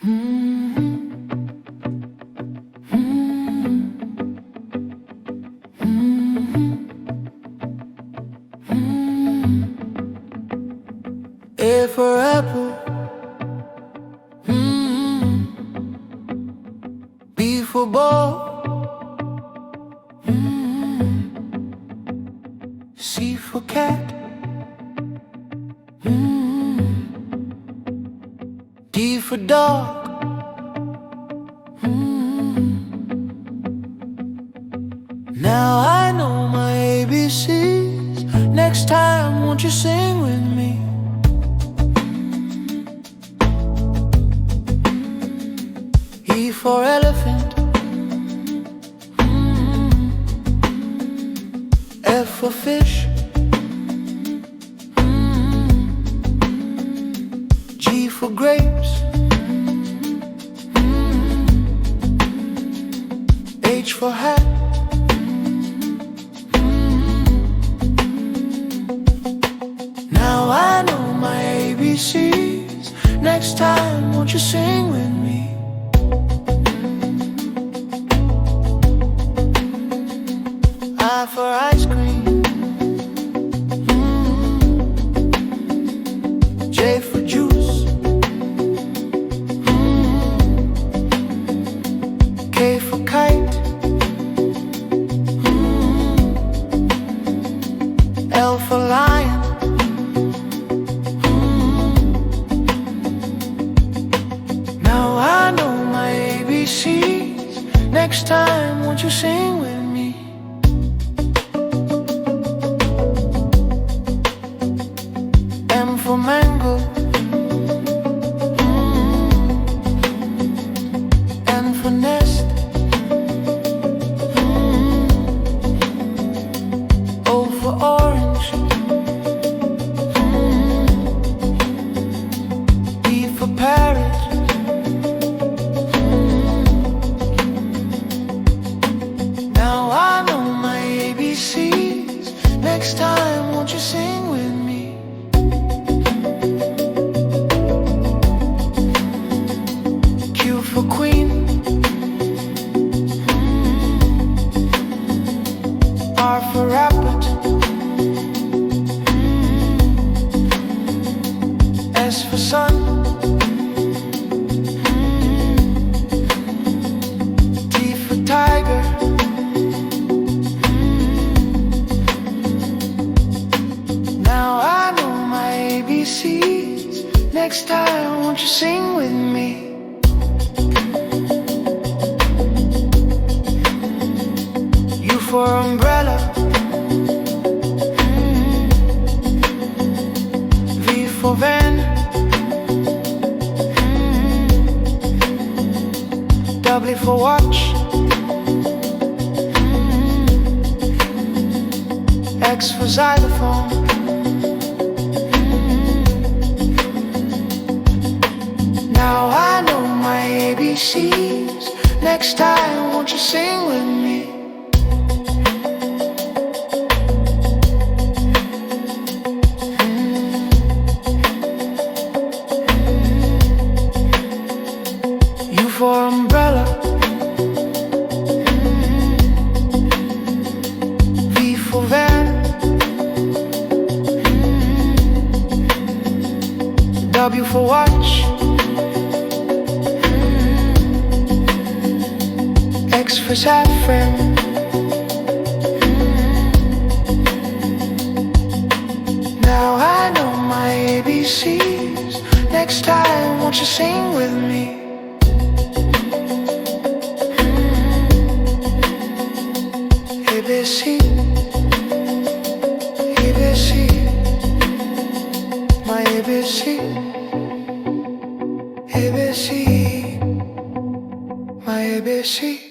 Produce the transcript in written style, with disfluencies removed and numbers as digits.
A for apple, B for ball, C for cat, D for dog. Now I know my ABCs. Next time, won't you sing with me? E for elephant, F for fish, G for grapes, H for hat. Now I know my ABCs. Next time, won't you sing with me? I for ice cream, J for juice, K for kite, L for lion. Now I know my ABCs. Next time, won't you sing with me? M for mango, N for nest, O for orange, P for parrot. Now I know my ABCs. Next time, won't you sing with me? Q for queen, R for rabbit, S for sun, T for tiger. Now I know my ABCs. Next time, won't you sing with me? U for umbrella, V for van, W for watch, X for xylophone. Now I know my ABCs. Next time, won't you sing with me? U for umbrella, V for van, W for watch, X for saffron. Now I know my ABCs. Next time, won't you sing with me? ABC, ABC, my ABC, ABC, my ABC.